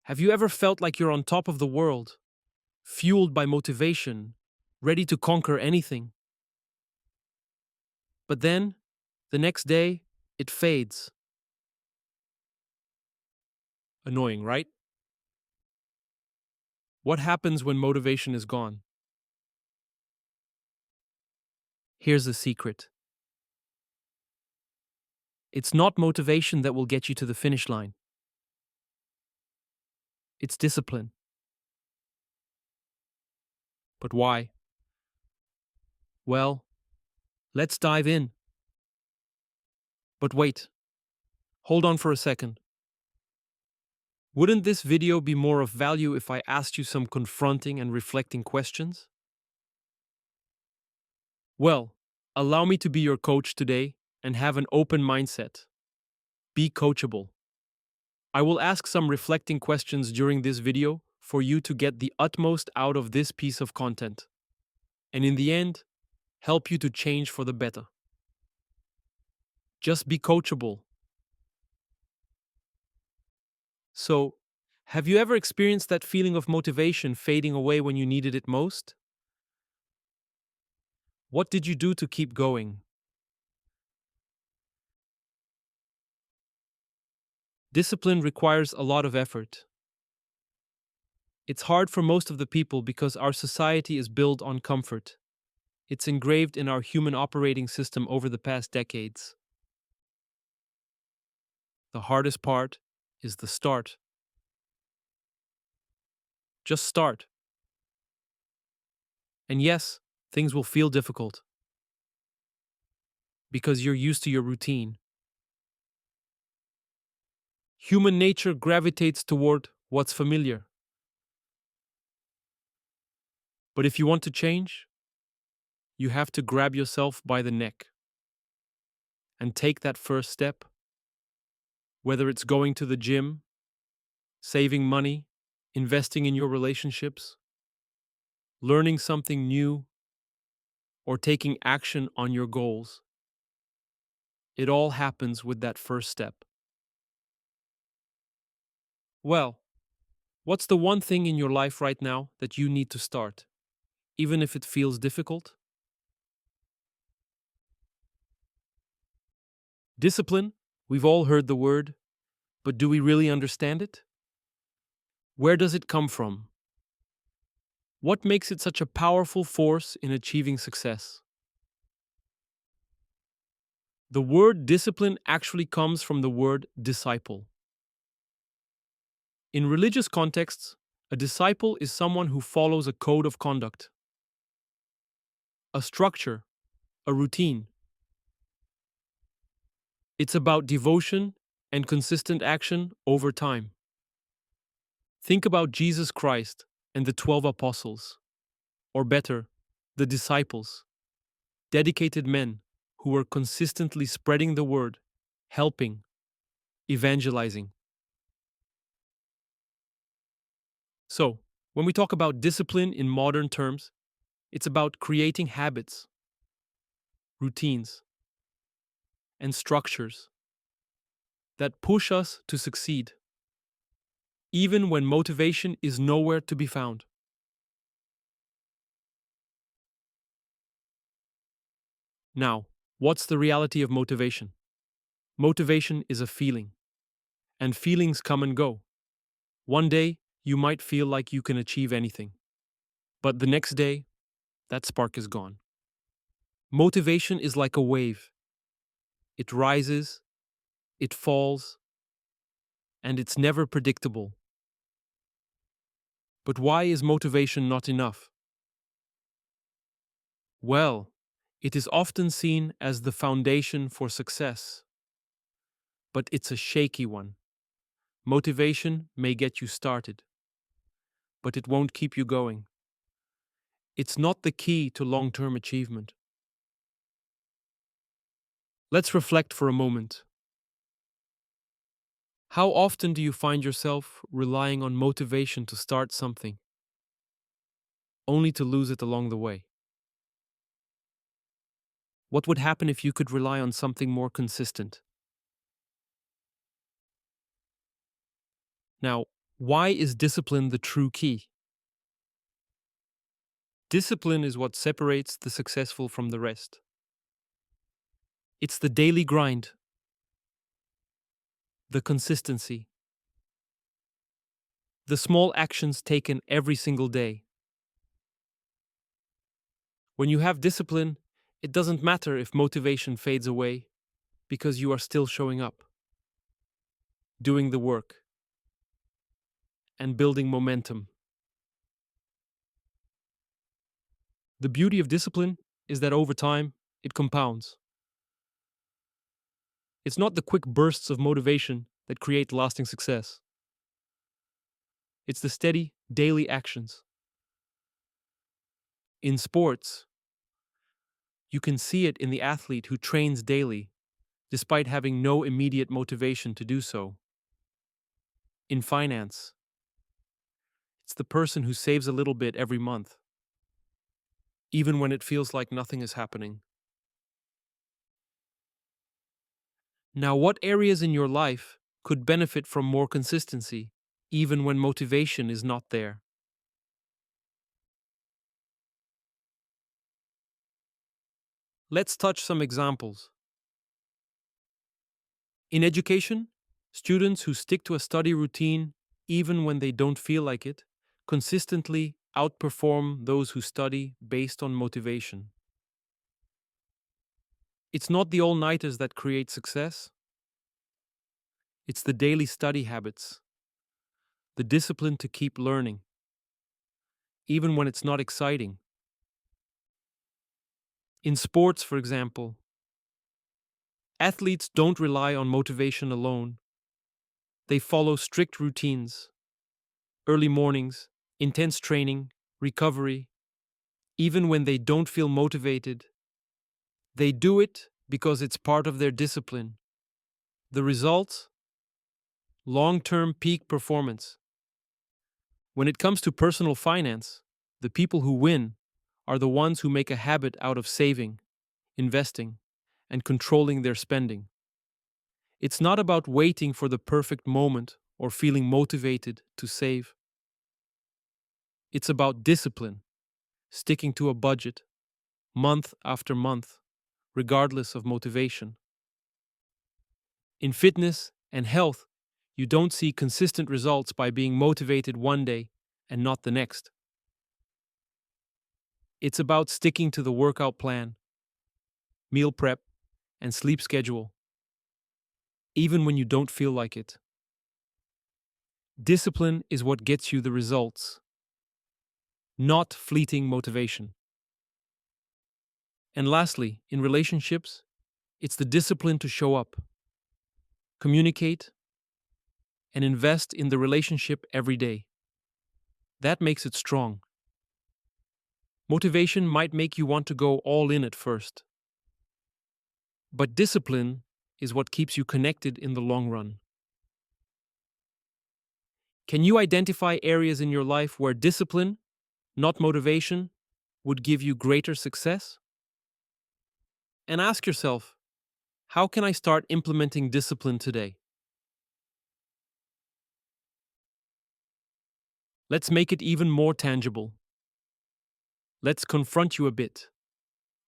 Have you ever felt like you're on top of the world, fueled by motivation, ready to conquer anything? But then, the next day, it fades. Annoying, right? What happens when motivation is gone? Here's the secret: it's not motivation that will get you to the finish line, it's discipline. But why? Well, let's dive in. But wait, hold on for a second. Wouldn't this video be more of value if I asked you some confronting and reflecting questions? Well, allow me to be your coach today and have an open mindset. Be coachable. I will ask some reflecting questions during this video for you to get the utmost out of this piece of content. And in the end, help you to change for the better. Just be coachable. So, have you ever experienced that feeling of motivation fading away when you needed it most? What did you do to keep going? Discipline requires a lot of effort. It's hard for most of the people because our society is built on comfort. It's engraved in our human operating system over the past decades. The hardest part is the start. Just start. And yes, things will feel difficult because you're used to your routine. Human nature gravitates toward what's familiar. But if you want to change, you have to grab yourself by the neck and take that first step, whether it's going to the gym, saving money, investing in your relationships, learning something new, or taking action on your goals. It all happens with that first step. Well, what's the one thing in your life right now that you need to start, even if it feels difficult? Discipline, we've all heard the word, but do we really understand it? Where does it come from? What makes it such a powerful force in achieving success? The word discipline actually comes from the word disciple. In religious contexts, a disciple is someone who follows a code of conduct, a structure, a routine. It's about devotion and consistent action over time. Think about Jesus Christ and the 12 apostles, or better, the disciples, dedicated men who were consistently spreading the word, helping, evangelizing. So, when we talk about discipline in modern terms, it's about creating habits, routines, and structures that push us to succeed, even when motivation is nowhere to be found. Now, what's the reality of motivation? Motivation is a feeling, and feelings come and go. One day, you might feel like you can achieve anything, but the next day, that spark is gone. Motivation is like a wave. It rises, it falls, and it's never predictable. But why is motivation not enough? Well, it is often seen as the foundation for success, but it's a shaky one. Motivation may get you started, but it won't keep you going. It's not the key to long-term achievement. Let's reflect for a moment. How often do you find yourself relying on motivation to start something, only to lose it along the way? What would happen if you could rely on something more consistent? Now, Why is discipline the true key? Discipline is what separates the successful from the rest. It's the daily grind, the consistency, the small actions taken every single day. When you have discipline, it doesn't matter if motivation fades away because you are still showing up, doing the work, and building momentum. The beauty of discipline is that over time, it compounds. It's not the quick bursts of motivation that create lasting success. It's the steady, daily actions. In sports, you can see it in the athlete who trains daily, despite having no immediate motivation to do so. In finance, it's the person who saves a little bit every month, even when it feels like nothing is happening. Now, what areas in your life could benefit from more consistency, even when motivation is not there? Let's touch some examples. In education, students who stick to a study routine, even when they don't feel like it, consistently outperform those who study based on motivation. It's not the all-nighters that create success. It's the daily study habits, the discipline to keep learning, even when it's not exciting. In sports, for example, athletes don't rely on motivation alone. They follow strict routines, early mornings, intense training, recovery. Even when they don't feel motivated, they do it because it's part of their discipline. The result? Long-term peak performance. When it comes to personal finance, the people who win are the ones who make a habit out of saving, investing, and controlling their spending. It's not about waiting for the perfect moment or feeling motivated to save. It's about discipline, sticking to a budget, month after month, regardless of motivation. In fitness and health, you don't see consistent results by being motivated one day and not the next. It's about sticking to the workout plan, meal prep, and sleep schedule, even when you don't feel like it. Discipline is what gets you the results, not fleeting motivation. And lastly, in relationships, it's the discipline to show up, communicate, and invest in the relationship every day. That makes it strong. Motivation might make you want to go all in at first, but discipline is what keeps you connected in the long run. Can you identify areas in your life where discipline, not motivation, would give you greater success? And ask yourself, how can I start implementing discipline today? Let's make it even more tangible. Let's confront you a bit,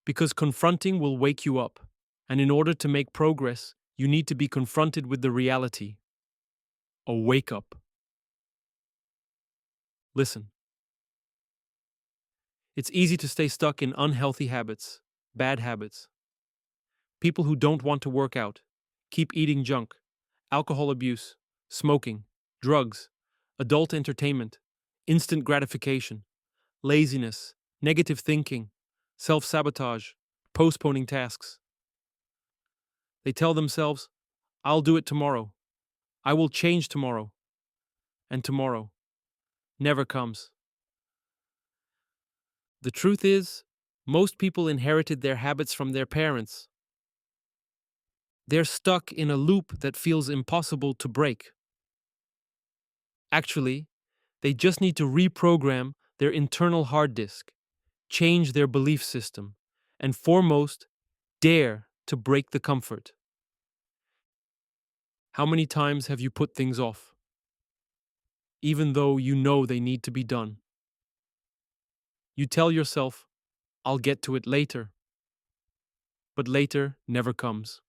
because confronting will wake you up. And in order to make progress, you need to be confronted with the reality. A wake up. Listen. It's easy to stay stuck in unhealthy habits, bad habits. People who don't want to work out, keep eating junk, alcohol abuse, smoking, drugs, adult entertainment, instant gratification, laziness, negative thinking, self-sabotage, postponing tasks. They tell themselves, I'll do it tomorrow. I will change tomorrow. And tomorrow never comes. The truth is, most people inherited their habits from their parents. They're stuck in a loop that feels impossible to break. Actually, they just need to reprogram their internal hard disk, change their belief system, and foremost, dare to break the comfort. How many times have you put things off? even though you know they need to be done. You tell yourself, I'll get to it later. But later never comes.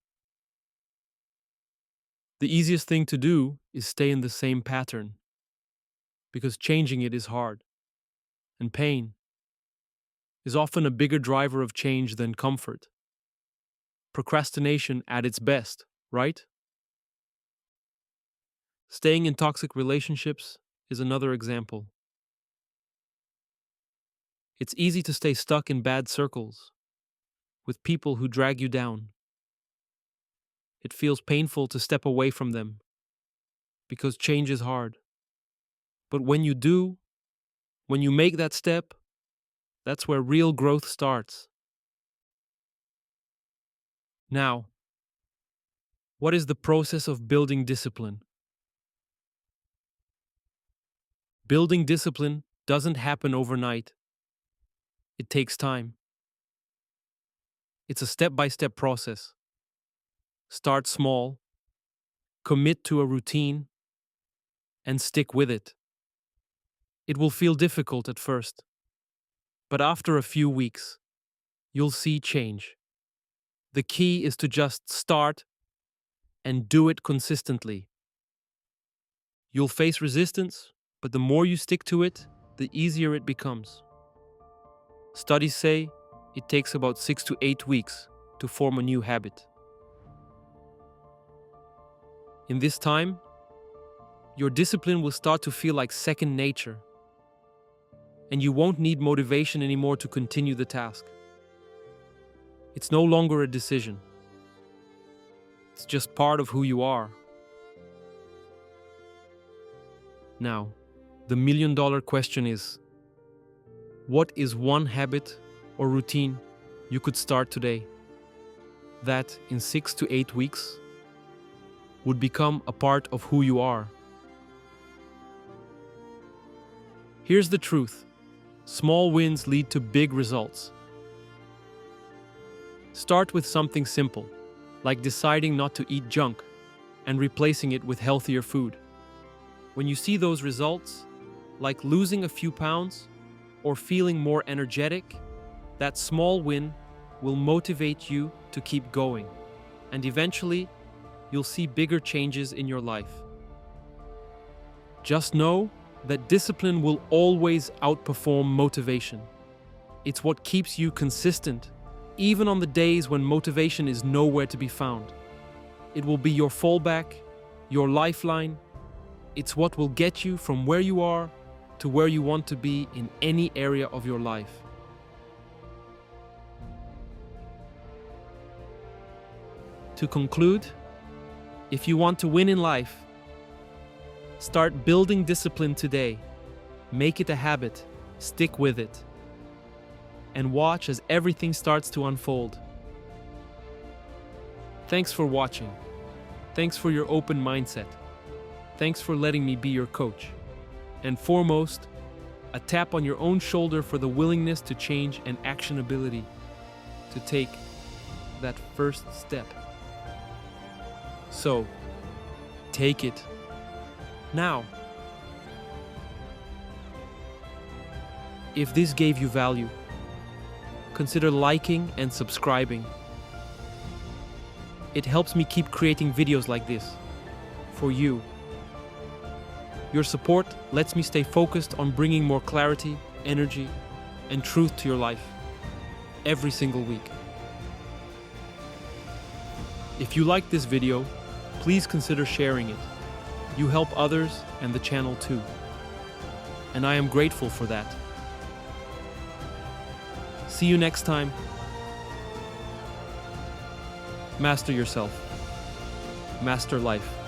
The easiest thing to do is stay in the same pattern, because changing it is hard, and pain is often a bigger driver of change than comfort. Procrastination at its best, right? Staying in toxic relationships is another example. It's easy to stay stuck in bad circles with people who drag you down. It feels painful to step away from them because change is hard. But when you do, when you make that step, that's where real growth starts. Now, what is the process of building discipline? Building discipline doesn't happen overnight. It takes time. It's a step-by-step process. Start small, commit to a routine, and stick with it. It will feel difficult at first, but after a few weeks, you'll see change. The key is to just start and do it consistently. You'll face resistance, but the more you stick to it, the easier it becomes. Studies say it takes about 6 to 8 weeks to form a new habit. In this time, your discipline will start to feel like second nature, and you won't need motivation anymore to continue the task. It's no longer a decision. It's just part of who you are. Now, the million-dollar question is, what is one habit or routine you could start today that in 6 to 8 weeks would become a part of who you are? Here's the truth. Small wins lead to big results. Start with something simple, like deciding not to eat junk and replacing it with healthier food. When you see those results, like losing a few pounds or feeling more energetic, that small win will motivate you to keep going, and eventually, you'll see bigger changes in your life. Just know that discipline will always outperform motivation. It's what keeps you consistent, even on the days when motivation is nowhere to be found. It will be your fallback, your lifeline. It's what will get you from where you are to where you want to be in any area of your life. To conclude, if you want to win in life, start building discipline today. Make it a habit, stick with it, and watch as everything starts to unfold. Thanks for watching. Thanks for your open mindset. Thanks for letting me be your coach. And foremost, a tap on your own shoulder for the willingness to change and actionability to take that first step. So, take it now. If this gave you value, consider liking and subscribing. It helps me keep creating videos like this for you. Your support lets me stay focused on bringing more clarity, energy, and truth to your life every single week. If you like this video, please consider sharing it. You help others and the channel too, and I am grateful for that. See you next time. Master yourself. Master life.